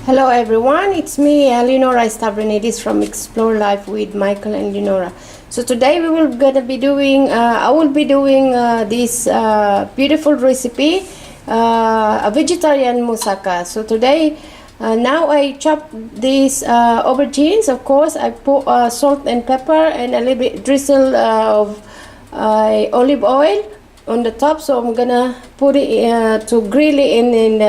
Hello everyone, it's me Leonora Stavrinides from Explore Life with Michael and Leonora. So today I will be doing this beautiful recipe, a vegetarian moussaka. So today, now I chop these aubergines. Of course, I put salt and pepper and a little bit drizzle of olive oil on the top. So I'm gonna put it to grill it in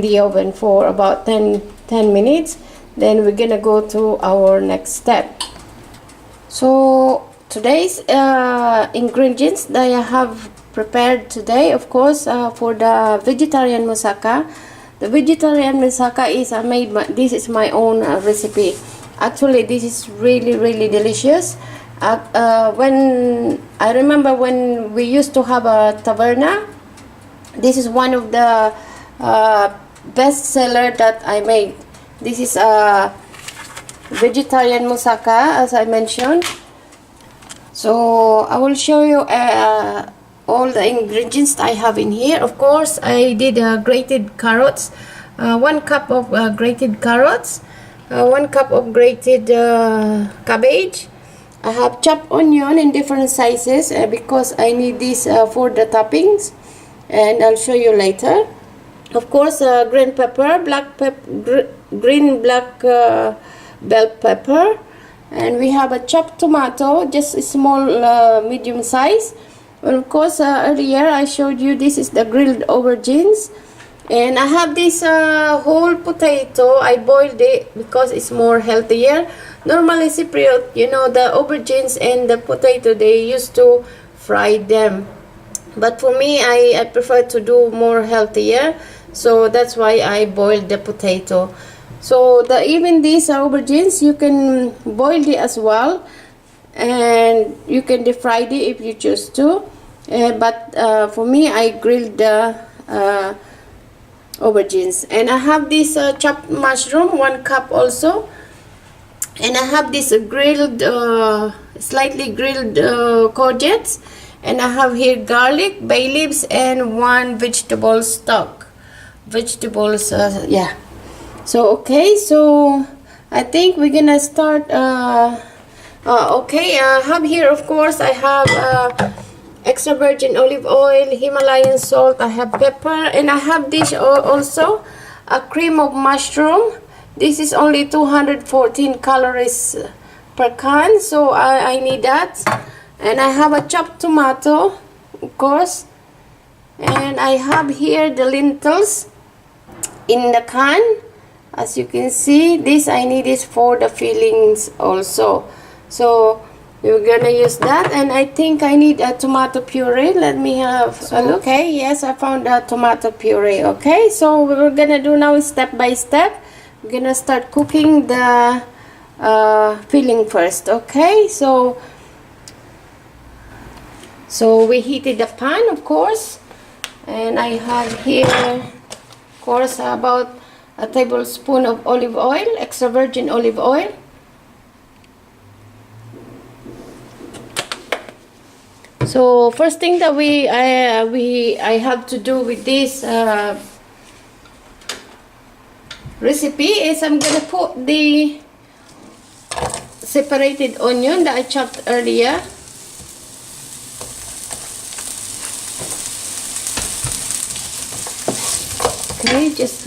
the oven for about 10 minutes. Then we're gonna go to our next step. So today's ingredients that I have prepared today, of course, for the vegetarian moussaka. The vegetarian moussaka is this is my own recipe. Actually, this is really delicious. When I remember when we used to have a taverna, this is one of the best seller that I made. This is a vegetarian moussaka, as I mentioned. So I will show you all the ingredients I have in here. Of course, I did grated carrots, 1 cup of grated carrots, 1 cup of grated cabbage. I have chopped onion in different sizes because I need this for the toppings, and I'll show you later. Of course, green pepper, green black bell pepper, and we have a chopped tomato, just a small medium size. And of course, earlier I showed you this is the grilled aubergines, and I have this whole potato. I boiled it because it's more healthier. Normally, Cypriot, you know, the aubergines and the potato, they used to fry them, but for me, I prefer to do more healthier. So that's why I boiled the potato. So even these aubergines, you can boil it as well, and you can deep fry it if you choose to. But for me, I grilled the aubergines. And I have this chopped mushroom, 1 cup also. And I have this grilled, slightly grilled courgettes. And I have here garlic, bay leaves, and 1 vegetable stock. Yeah. So okay, so I think we're gonna start. Okay, I have here, of course, I have extra virgin olive oil, Himalayan salt, I have pepper, and I have this also a cream of mushroom. This is only 214 calories per can, so I need that. And I have a chopped tomato, of course, and I have here the lentils in the can. As you can see, this I need is for the fillings also. So we're gonna use that, and I think I need a tomato puree. Let me have a look. Okay, yes, I found a tomato puree. Okay, so what we're gonna do now is step by step. We're gonna start cooking the filling first. Okay, so we heated the pan, of course, and I have here, of course, about a tablespoon of olive oil, extra virgin olive oil. So first thing that I have to do with this recipe is I'm gonna put the separated onion that I chopped earlier. Okay, just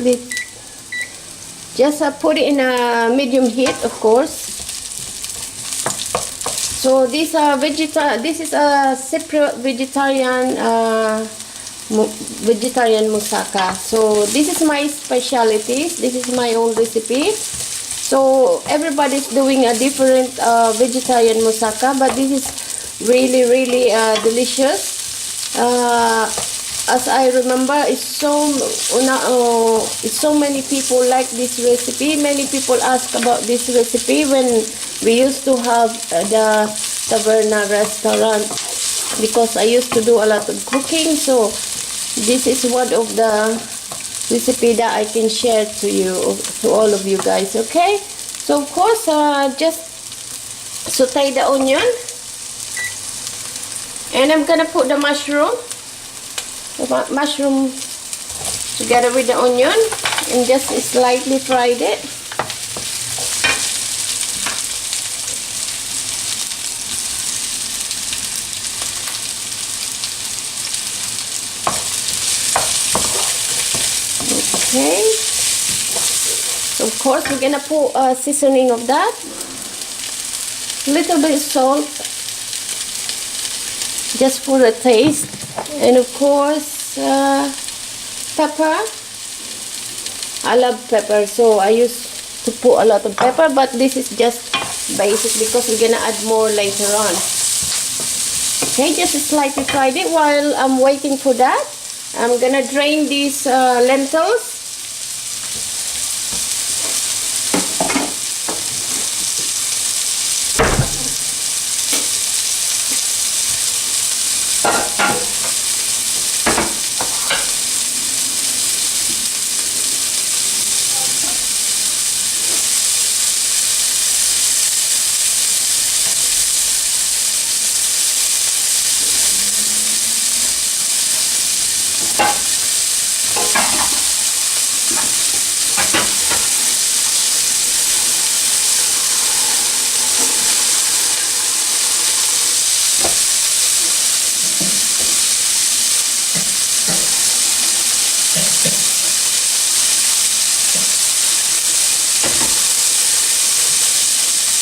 put it in a medium heat, of course. So this is a Cypriot vegetarian moussaka. So this is my specialty. This is my own recipe. So everybody's doing a different vegetarian moussaka, but this is really delicious. As I remember, it's so many people like this recipe. Many people ask about this recipe when we used to have the taverna restaurant, because I used to do a lot of cooking. So this is one of the recipe that I can share to you, to all of you guys. Okay, so of course, just saute the onion, and I'm gonna put the mushroom together with the onion and just slightly fried it. Okay, so of course we're gonna put a seasoning of that, little bit salt just for the taste, and of course pepper. I love pepper, so I used to put a lot of pepper, but this is just basic because we're gonna add more later on. Okay, just slightly fried it. While I'm waiting for that, I'm gonna drain these lentils.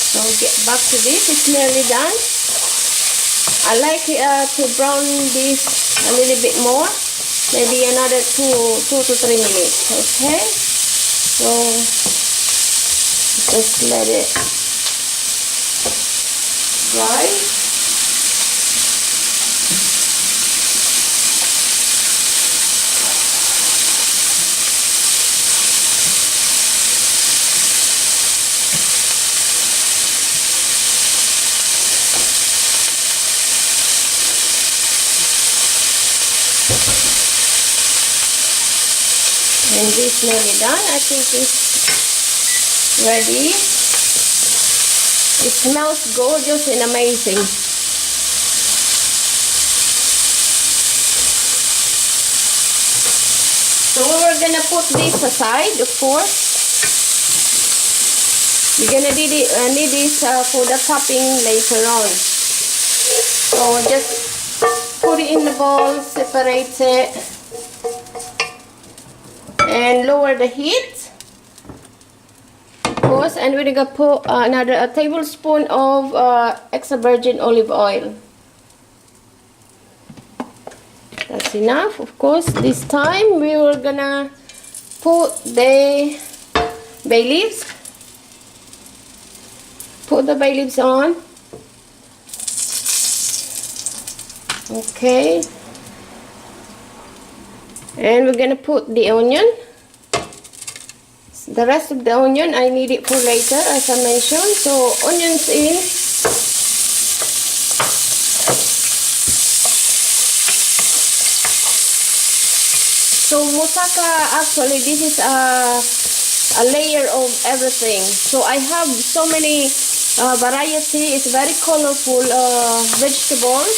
So get back to this, it's nearly done. I like to brown this a little bit more, maybe another 2 to 3 minutes, okay? So just let it dry. And this nearly done. I think it's ready. It smells gorgeous and amazing. So we're gonna put this aside, of course. We're gonna need this for the topping later on. So just put it in the bowl, separate it, and lower the heat, of course, and we're gonna put a tablespoon of extra virgin olive oil. That's enough, of course. This time we were gonna put the bay leaves. Put the bay leaves on. Okay. And we're gonna put the onion. The rest of the onion I need it for later, as I mentioned. So onions in. So moussaka, actually this is a layer of everything. So I have so many variety. It's very colorful vegetables.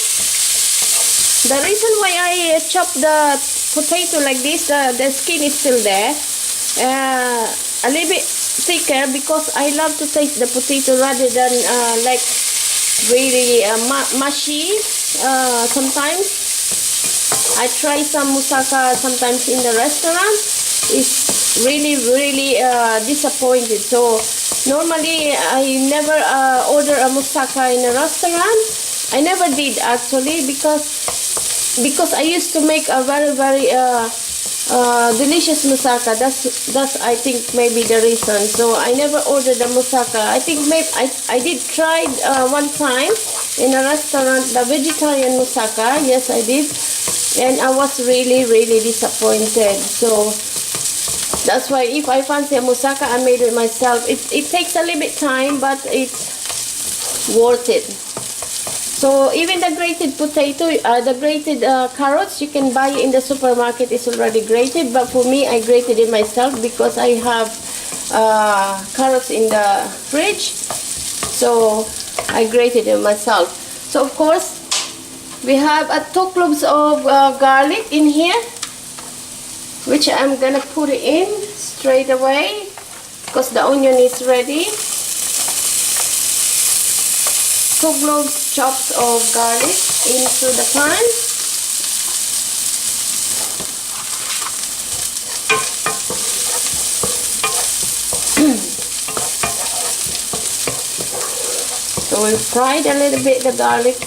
The reason why I chop the potato like this, the skin is still there, a little bit thicker, because I love to taste the potato rather than like really mushy. Sometimes I try some moussaka sometimes in the restaurant. It's really disappointed. So normally I never order a moussaka in a restaurant. I never did actually, because I used to make a very delicious moussaka. That's I think maybe the reason. So I never ordered the moussaka. I think maybe I did try one time in a restaurant the vegetarian moussaka. Yes, I did, and I was really disappointed. So that's why if I fancy a moussaka, I made it myself. It takes a little bit time, but it's worth it. So even the grated potato, the grated carrots, you can buy in the supermarket. It's already grated, but for me, I grated it myself because I have carrots in the fridge. So I grated it myself. So of course, we have 2 cloves of garlic in here. which I'm gonna put it in straight away because the onion is ready. 2 cloves chops of garlic into the pan. So we'll fry it a little bit, the garlic.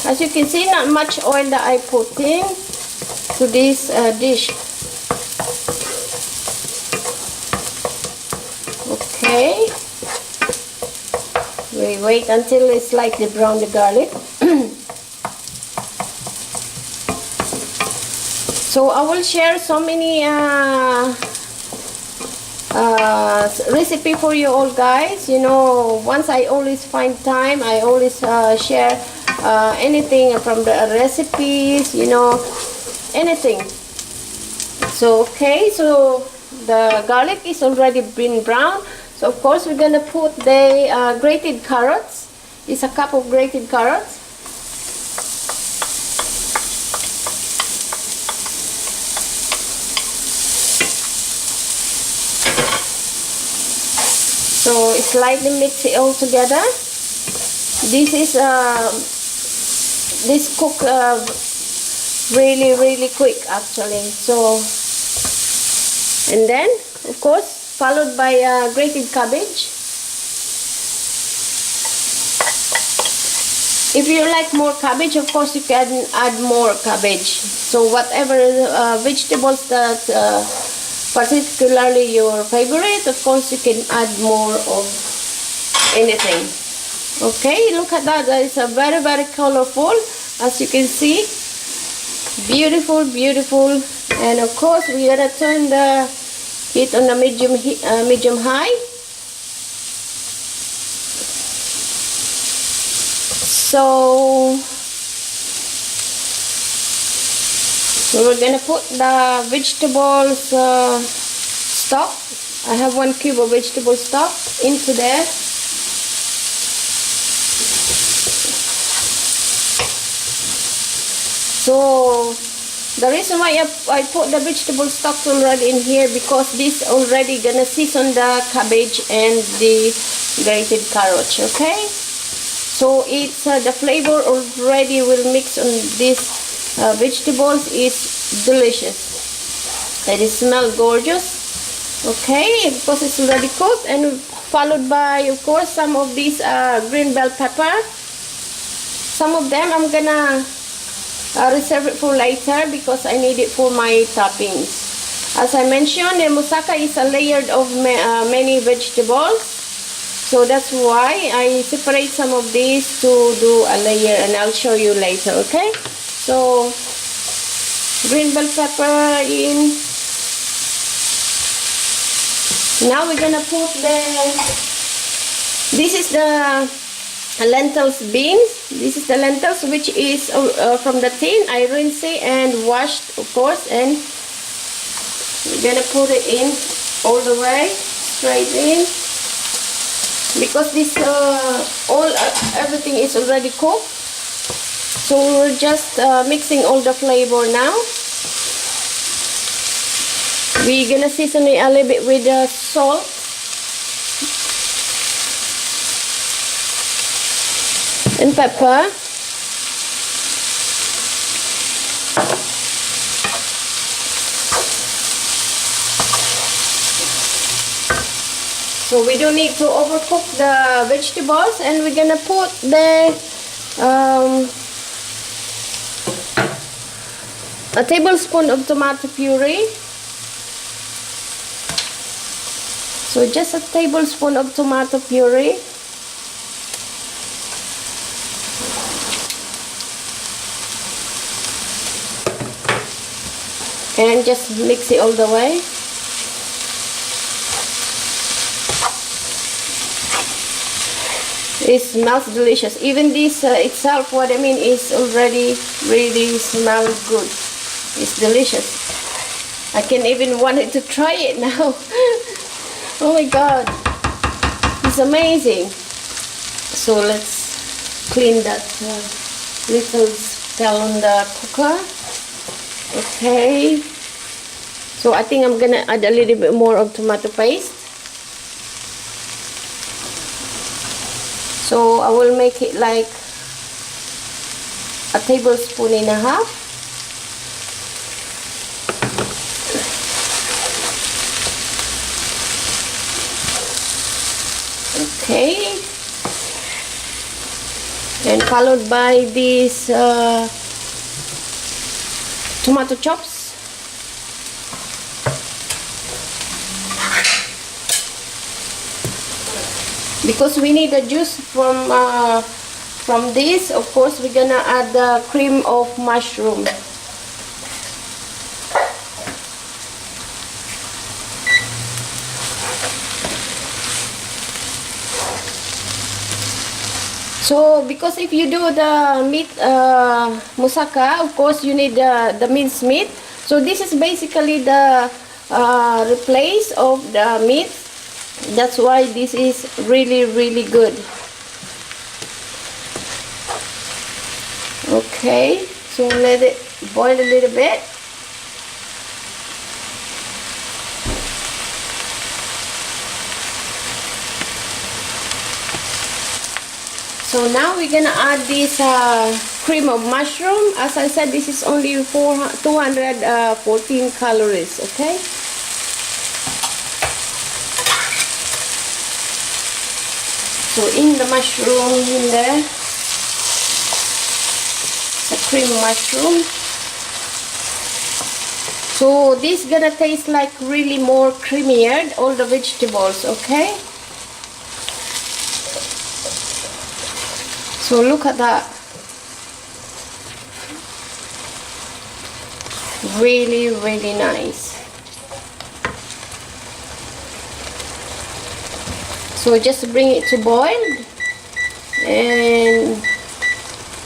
As you can see, not much oil that I put in to this dish. Okay. We wait until it's slightly brown, the garlic. So I will share so many recipe for you all, guys. You know, once I always find time, I always share anything from the recipes, you know, anything. So okay, so the garlic is already been brown. So of course we're gonna put the grated carrots. It's a cup of grated carrots. So slightly mix it all together. This cook really quick actually. So, and then of course followed by grated cabbage. If you like more cabbage, of course you can add more cabbage. So whatever vegetables that particularly your favorite, of course you can add more of anything. Okay, look at that. That is a very colorful, as you can see. Beautiful. And of course we're gonna turn the heat on the medium high. So we're gonna put the vegetables stock. I have 1 cube of vegetable stock into there. So the reason why I put the vegetable stock already in here, because this already gonna season the cabbage and the grated carrots. Okay, so it's the flavor already will mix on this vegetables. Is delicious. It smells gorgeous. Okay, because it's already cooked, and followed by of course some of these green bell pepper. Some of them I'm gonna reserve it for later because I need it for my toppings. As I mentioned, the moussaka is a layered of many vegetables, so that's why I separate some of these to do a layer, and I'll show you later. Okay, so green bell pepper in. Now we're gonna put this is the lentils beans. This is the lentils which is from the tin. I rinsed it and washed, of course, and we're gonna put it in all the way straight in, because this everything is already cooked. So we're just mixing all the flavor now. We're gonna season it a little bit with salt. And pepper. So we don't need to overcook the vegetables, and we're gonna put the a tablespoon of tomato puree. So just a tablespoon of tomato puree. And just mix it all the way. It smells delicious. Even this itself, what I mean, is already really smells good. It's delicious. I can even wanted to try it now. Oh my god, it's amazing. So let's clean that little spell on the cooker. Okay, so I think I'm gonna add a little bit more of tomato paste. So I will make it like a tablespoon and a half. Okay, and followed by these tomato chops. Because we need the juice from this, of course we're gonna add the cream of mushroom. So because if you do the meat moussaka, of course you need the minced meat. So this is basically the replace of the meat. That's why this is really, really good. Okay, so let it boil a little bit. So now we're gonna add this cream of mushroom. As I said, this is only 214 calories. Okay. So in the mushroom, in there, the cream mushroom. So this gonna taste like really more creamier, all the vegetables, okay? So look at that. Really, really nice. So just bring it to boil, and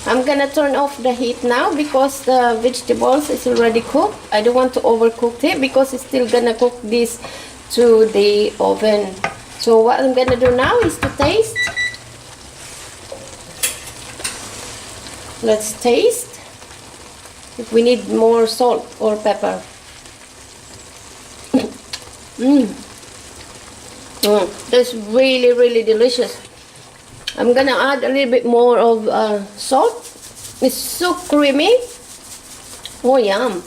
I'm gonna turn off the heat now because the vegetables is already cooked. I don't want to overcook it because it's still gonna cook this to the oven. So what I'm gonna do now is to taste. Let's taste if we need more salt or pepper. That's really, really delicious. I'm gonna add a little bit more of salt. It's so creamy. Oh, yum.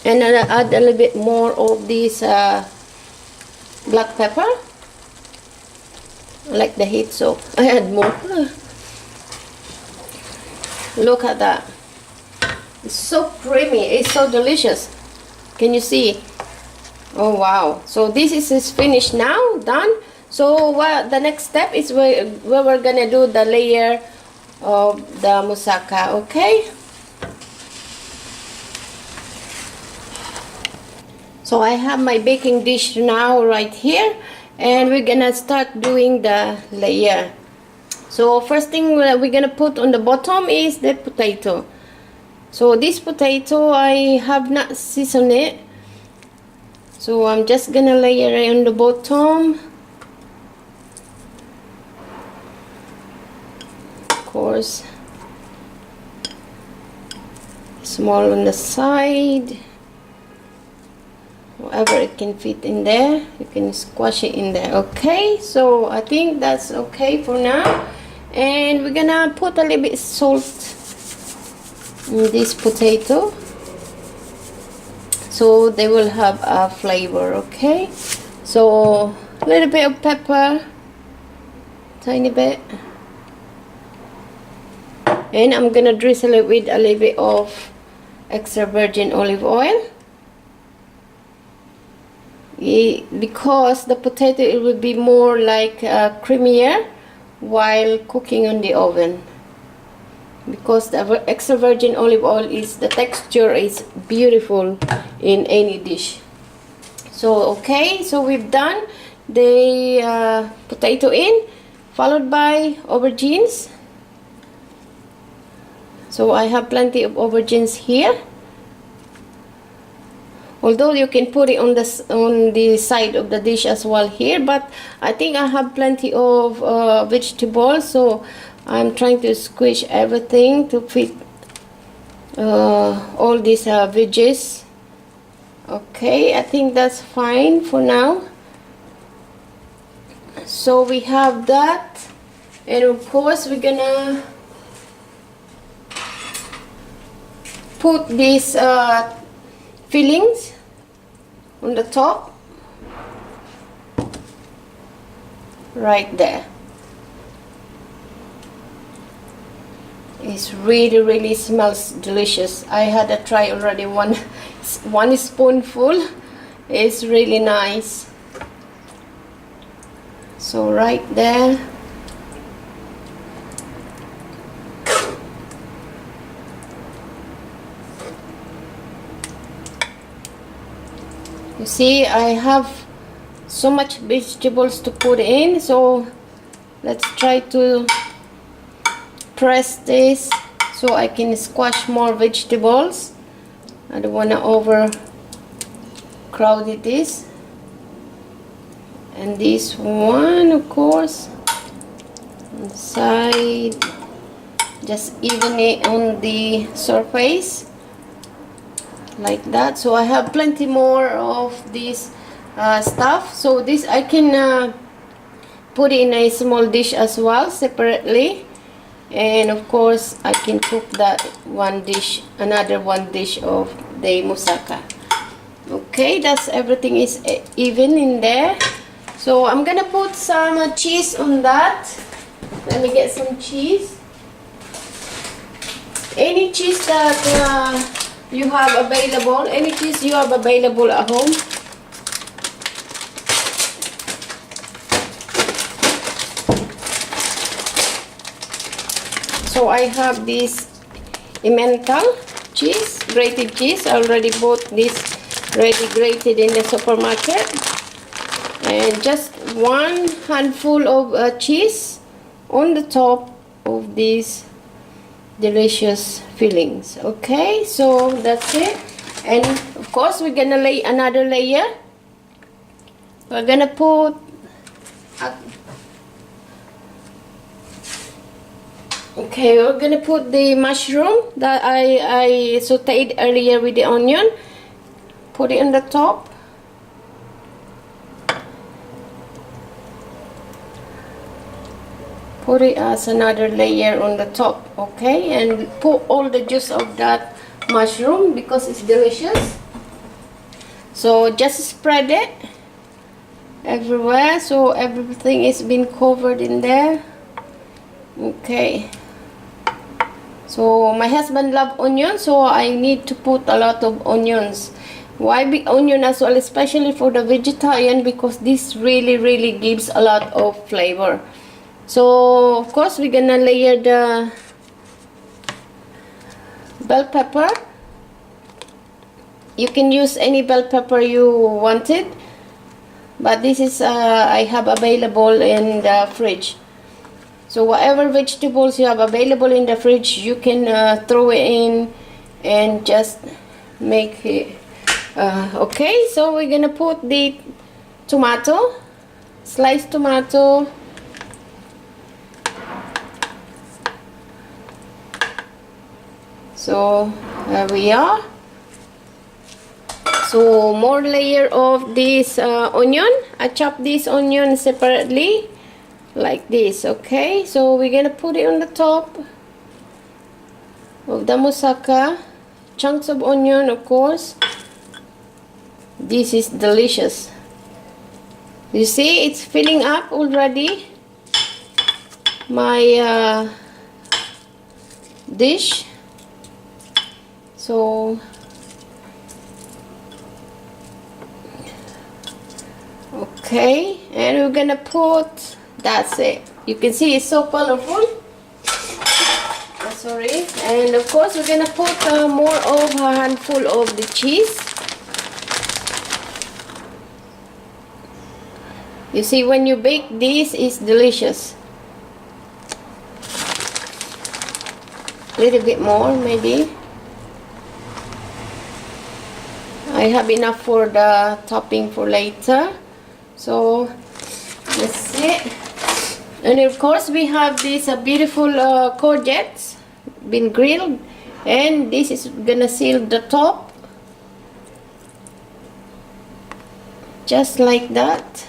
And I'll add a little bit more of this black pepper. I like the heat, so I add more. Look at that. It's so creamy. It's so delicious. Can you see? Oh wow. So this is finished now, done. So what the next step is where we're gonna do the layer of the moussaka, okay? So I have my baking dish now right here, and we're gonna start doing the layer. So first thing we're gonna put on the bottom is the potato. So this potato, I have not seasoned it, so I'm just gonna layer it on the bottom. Of course, small on the side, whatever it can fit in there, you can squash it in there. Okay, so I think that's okay for now, and we're gonna put a little bit salt in this potato so they will have a flavor. Okay, so a little bit of pepper, tiny bit, and I'm gonna drizzle it with a little bit of extra virgin olive oil, because the potato, it will be more like creamier while cooking on the oven, because the extra virgin olive oil is, the texture is beautiful in any dish. So okay, so we've done the potato in, followed by aubergines. So I have plenty of aubergines here, although you can put it on the side of the dish as well here, but I think I have plenty of vegetables, so I'm trying to squish everything to fit all these veggies. Okay, I think that's fine for now. So we have that, and of course we're gonna put these fillings on the top right there. It really smells delicious. I had a try already, one spoonful. It's really nice. So right there. You see, I have so much vegetables to put in, so let's try to press this so I can squash more vegetables. I don't want to overcrowd this. And this one, of course, on the side, just even it on the surface like that. So I have plenty more of this stuff, so this I can put in a small dish as well separately, and of course I can cook that another one dish of the moussaka. Okay, that's everything is even in there. So I'm gonna put some cheese on that. Let me get some cheese. Any cheese that you have available, any cheese you have available at home. So I have this Emmental cheese, grated cheese. I already bought this ready grated in the supermarket. And just one handful of cheese on the top of these delicious fillings. Okay, so that's it. And of course we're gonna lay another layer. We're gonna put we're gonna put the mushroom that I sauteed earlier with the onion. Put it on the top. Put it as another layer on the top, okay, and put all the juice of that mushroom because it's delicious. So just spread it everywhere so everything is being covered in there. Okay, so my husband loves onions, so I need to put a lot of onions. Why big onion as well, especially for the vegetarian, because this really gives a lot of flavor. So of course we're gonna layer the bell pepper. You can use any bell pepper you wanted, but this is I have available in the fridge. So whatever vegetables you have available in the fridge, you can throw it in and just make it. Okay, so we're gonna put the tomato, sliced tomato. So there we are. So more layer of this onion. I chop this onion separately like this. Okay, so we're gonna put it on the top of the moussaka. Chunks of onion, of course. This is delicious. You see, it's filling up already my dish. So okay, and we're gonna put, that's it. You can see it's so colorful. Sorry. And of course we're gonna put more of a handful of the cheese. You see, when you bake this, is delicious. A little bit more maybe. I have enough for the topping for later. So let's see. And of course we have these beautiful courgettes been grilled. and this is gonna seal the top just like that.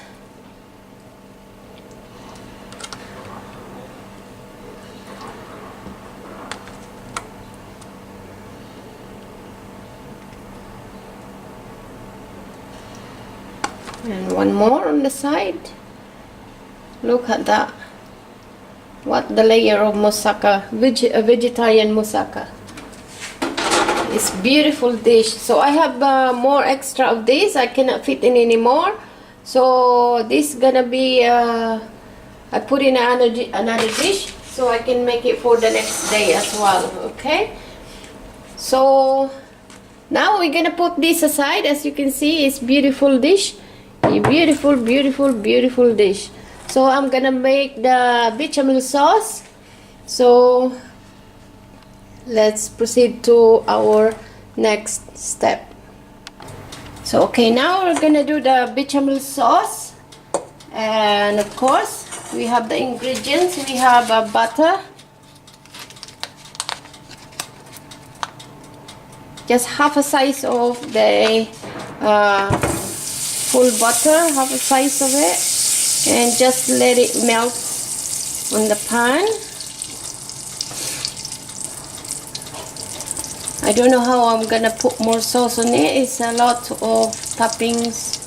And one more on the side. Look at that. What the layer of moussaka, vegetarian moussaka. It's beautiful dish. So I have more extra of this. I cannot fit in anymore. So this gonna be I put in another dish so I can make it for the next day as well. Okay. So now we're gonna put this aside. As you can see, it's beautiful dish. A beautiful, beautiful, beautiful dish. So I'm gonna make the bechamel sauce. So let's proceed to our next step. So okay, now we're gonna do the bechamel sauce, and of course we have the ingredients. We have butter, just half a size of the full butter, half a size of it, and just let it melt on the pan. I don't know how I'm gonna put more sauce on it. It's a lot of toppings,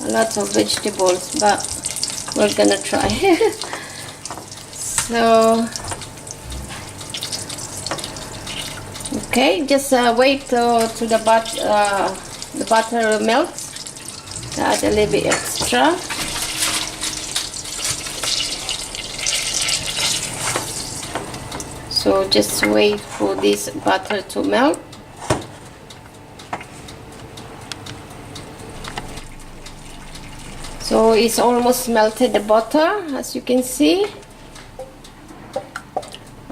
a lot of vegetables, but we're gonna try. So okay, just wait till the butter melts. Add a little bit extra. So just wait for this butter to melt. So it's almost melted, the butter, as you can see.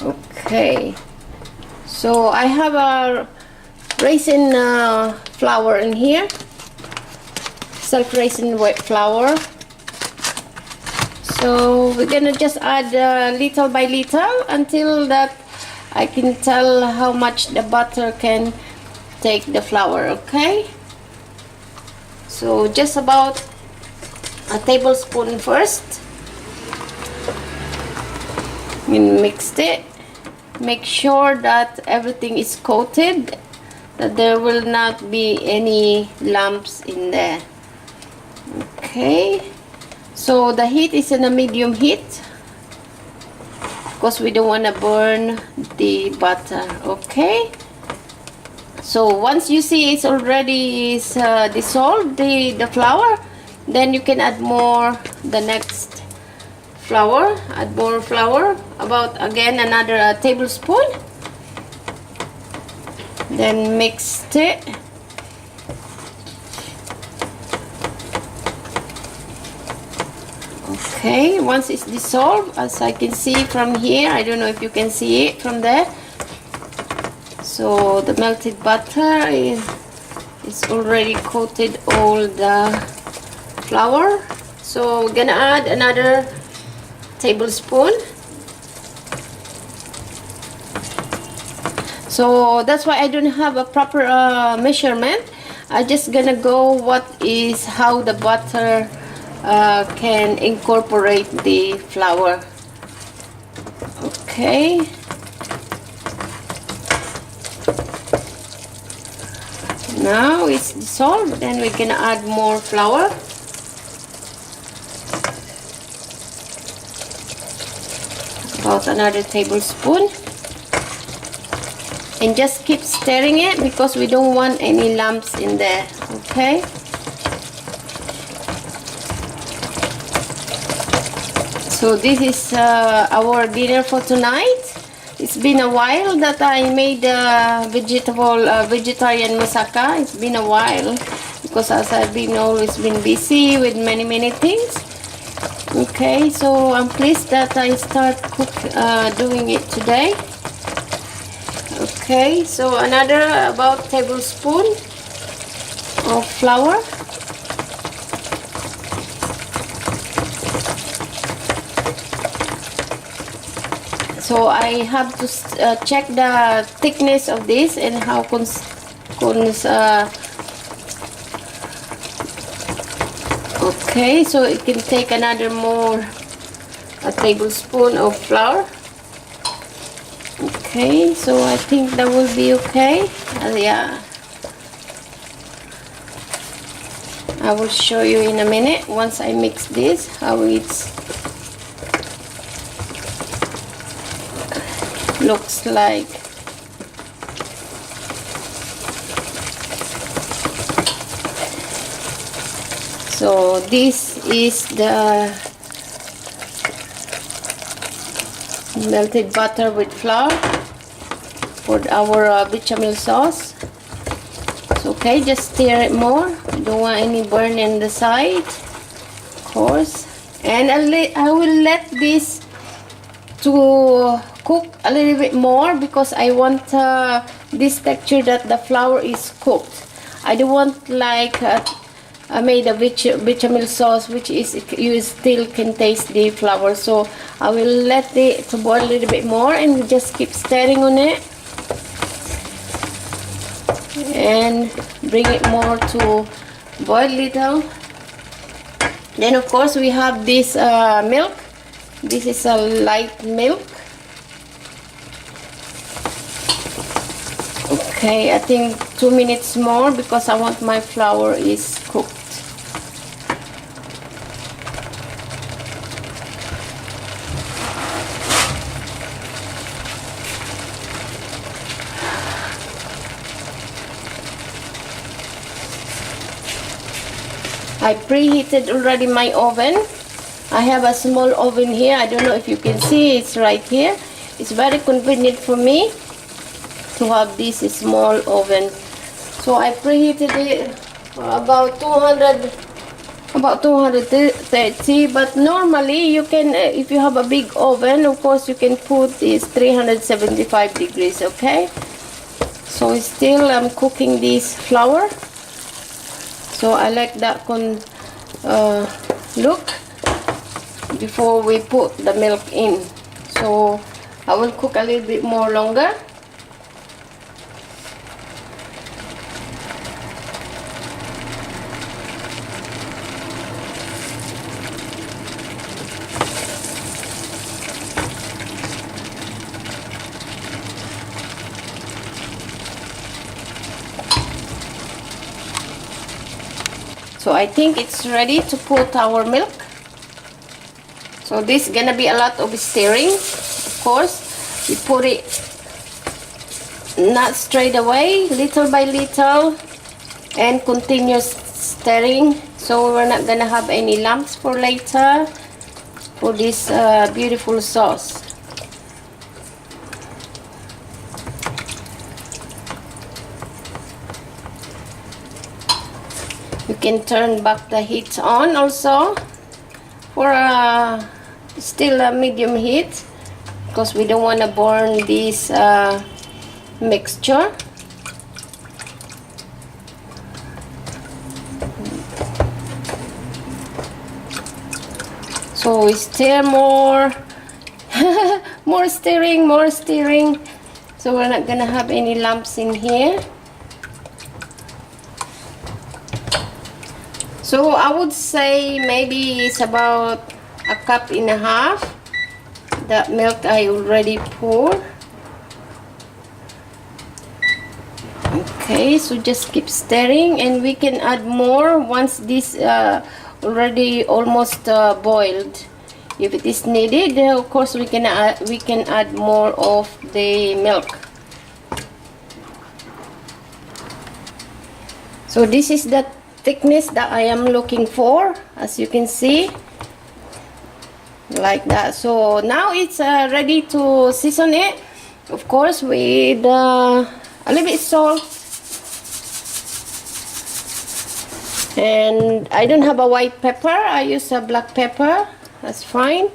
Okay. So I have a raisin flour in here. Self-raising wheat flour. So we're gonna just add little by little until that I can tell how much the butter can take the flour. Okay, so just about a tablespoon first, and mix it. Make sure that everything is coated, that there will not be any lumps in there. Okay, so the heat is in a medium heat because we don't want to burn the butter. Okay, so once you see it's already dissolved, the flour, then you can add more the next flour. Add more flour, about again another tablespoon, then mix it. Okay, once it's dissolved, as I can see from here, I don't know if you can see it from there. So the melted butter is already coated all the flour. So we're gonna add another tablespoon. So that's why I don't have a proper measurement. I just gonna go how the butter can incorporate the flour. Okay, now it's dissolved, then we're gonna add more flour. About another tablespoon, and just keep stirring it because we don't want any lumps in there. Okay, so this is our dinner for tonight. It's been a while that I made vegetarian moussaka. It's been a while because as I've always been busy with many things. Okay, so I'm pleased that I start doing it today. Okay, so another about tablespoon of flour. So I have to check the thickness of this and how okay, so it can take another a tablespoon of flour. Okay, so I think that will be okay. Yeah, I will show you in a minute once I mix this how it's looks like. So this is the melted butter with flour for our bechamel sauce. So okay, just stir it more. Don't want any burn in the side, of course. And I will let this to cook a little bit more because I want this texture that the flour is cooked. I don't want like I made a bechamel sauce which is you still can taste the flour. So I will let it to boil a little bit more and just keep stirring on it and bring it more to boil little. Then of course we have this milk. This is a light milk. Okay, I think 2 minutes more because I want my flour is cooked. I preheated already my oven. I have a small oven here. I don't know if you can see, it's right here. It's very convenient for me to have this small oven. So I preheated it for about 230, but normally you can, if you have a big oven, of course you can put this 375 degrees, okay? So still I'm cooking this flour. So I like that look before we put the milk in. So I will cook a little bit more longer. So I think it's ready to put our milk. So this is gonna be a lot of stirring, of course. We put it not straight away, little by little, and continuous stirring. So we're not gonna have any lumps for later for this beautiful sauce. You can turn back the heat on also for still a medium heat because we don't want to burn this mixture. So we stir more, more stirring. So we're not gonna have any lumps in here. So I would say maybe it's about a cup and a half that milk I already poured. Okay, so just keep stirring and we can add more once this already almost boiled. If it is needed, of course we can add more of the milk. So this is the thickness that I am looking for, as you can see, like that. So now it's ready to season it, of course, with a little bit salt. And I don't have a white pepper, I use a black pepper. That's fine.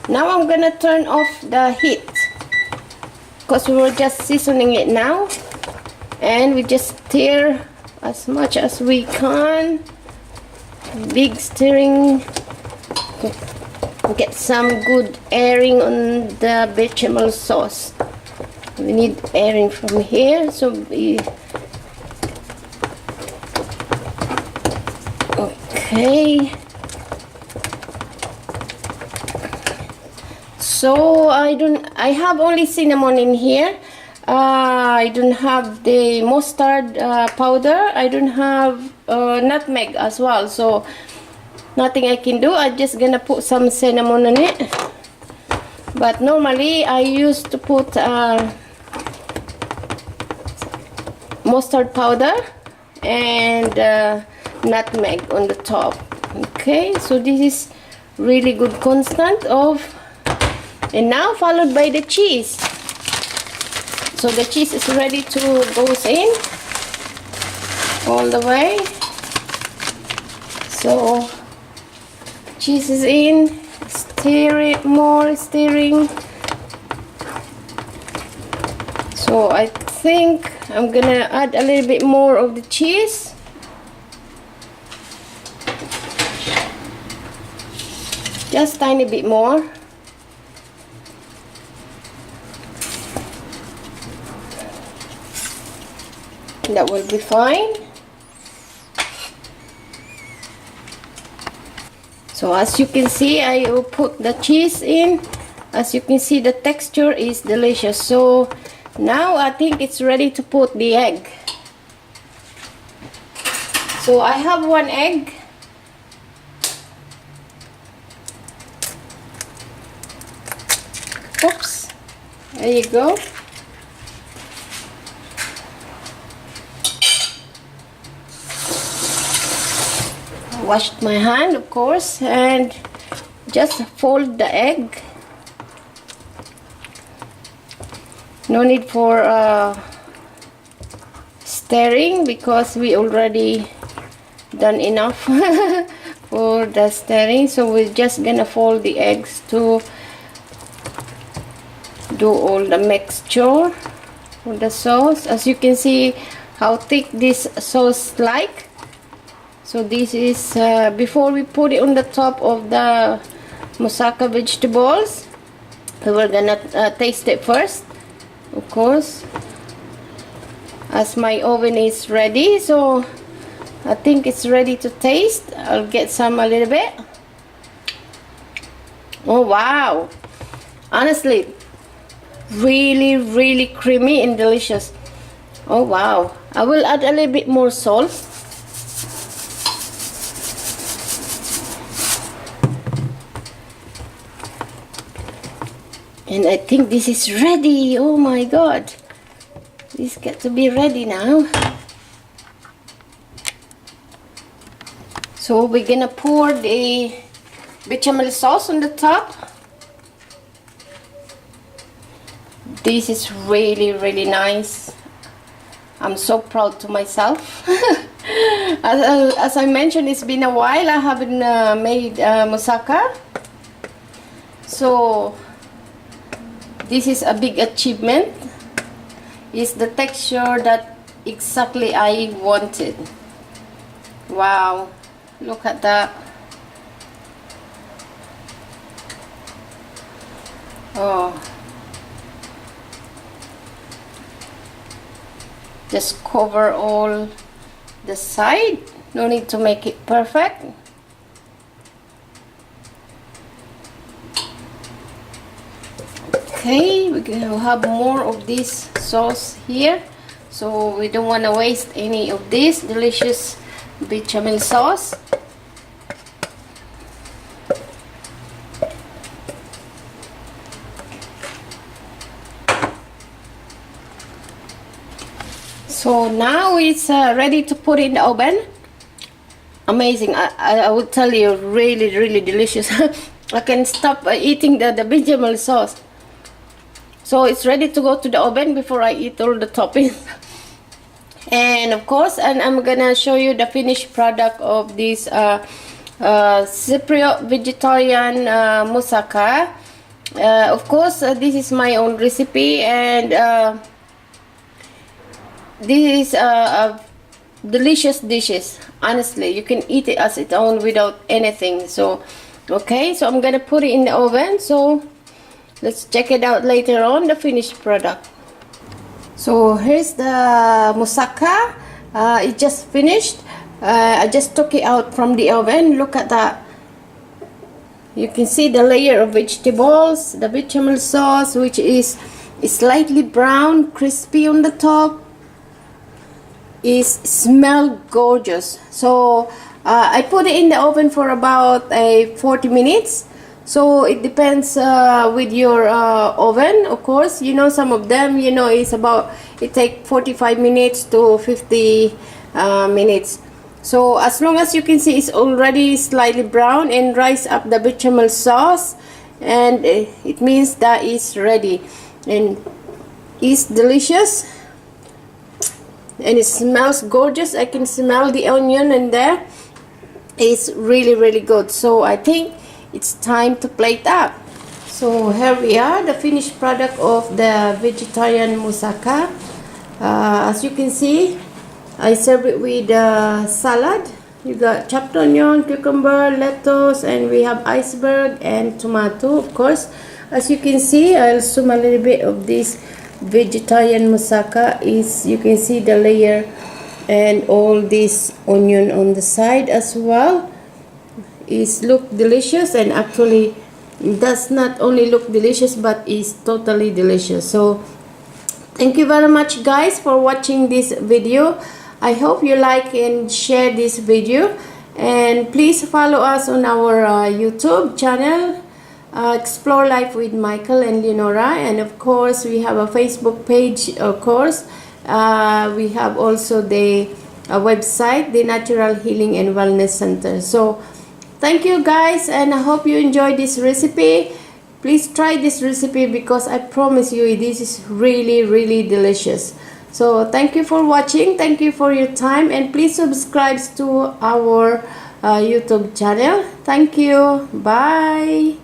Now I'm gonna turn off the heat because we were just seasoning it now, and we just stir as much as we can. Big stirring. get some good airing on the bechamel sauce. We need airing from here, so okay. So I have only cinnamon in here. I don't have the mustard powder. I don't have nutmeg as well, so nothing I can do. I'm just gonna put some cinnamon on it. But normally I used to put mustard powder and nutmeg on the top. Okay, so this is really good constant of, and now followed by the cheese. So the cheese is ready to go in all the way. So cheese is in, stir it more, stirring. So I think I'm gonna add a little bit more of the cheese. Just tiny bit more. That will be fine. So as you can see, I will put the cheese in. As you can see, the texture is delicious. So now I think it's ready to put the egg. So I have one egg. Oops, there you go. Washed my hand, of course, and just fold the egg. No need for stirring because we already done enough for the stirring. So we're just gonna fold the eggs to do all the mixture for the sauce. As you can see how thick this sauce like. So this is before we put it on the top of the moussaka vegetables. We're gonna taste it first, of course, as my oven is ready. So I think it's ready to taste. I'll get some a little bit. Oh wow, honestly really creamy and delicious. Oh wow, I will add a little bit more salt. And I think this is ready. Oh my god, this got to be ready now. So we're gonna pour the bechamel sauce on the top. This is really nice. I'm so proud to myself. As I mentioned, it's been a while I haven't made moussaka, so this is a big achievement. It's the texture that exactly I wanted. Wow, look at that. Oh, just cover all the side. No need to make it perfect. Okay, we're gonna have more of this sauce here, so we don't want to waste any of this delicious bechamel sauce. So now it's ready to put in the oven. Amazing. I would tell you, really delicious. I can stop eating the bechamel sauce. So it's ready to go to the oven before I eat all the toppings. And of course, and I'm gonna show you the finished product of this Cypriot vegetarian moussaka. Of course, this is my own recipe, and this is a delicious dishes. Honestly, you can eat it as its own without anything. So Okay, so I'm gonna put it in the oven, so let's check it out later on, the finished product. So here's the moussaka. It just finished. I just took it out from the oven. Look at that. You can see the layer of vegetables, the bechamel sauce, which is slightly brown, crispy on the top. It smells gorgeous. So I put it in the oven for about 40 minutes. So it depends with your oven, of course. You know, some of them, you know, it takes 45 minutes to 50 minutes. So as long as you can see it's already slightly brown and rise up the bechamel sauce, and it means that it's ready and it's delicious and it smells gorgeous. I can smell the onion in there. It's really good. So I think it's time to plate up. So here we are, the finished product of the vegetarian moussaka. As you can see, I serve it with salad. You got chopped onion, cucumber, lettuce, and we have iceberg and tomato, of course. As you can see, I'll zoom a little bit of this vegetarian moussaka. You can see the layer and all this onion on the side as well. It look delicious, and actually does not only look delicious but is totally delicious. So thank you very much guys for watching this video. I hope you like and share this video, and please follow us on our YouTube channel, Explore Life with Michael and Leonora, and of course we have a Facebook page, of course. We have also the website, the Natural Healing and Wellness Center. So thank you guys, and I hope you enjoyed this recipe. Please try this recipe because I promise you this is really delicious. So thank you for watching, thank you for your time, and please subscribe to our YouTube channel. Thank you. Bye.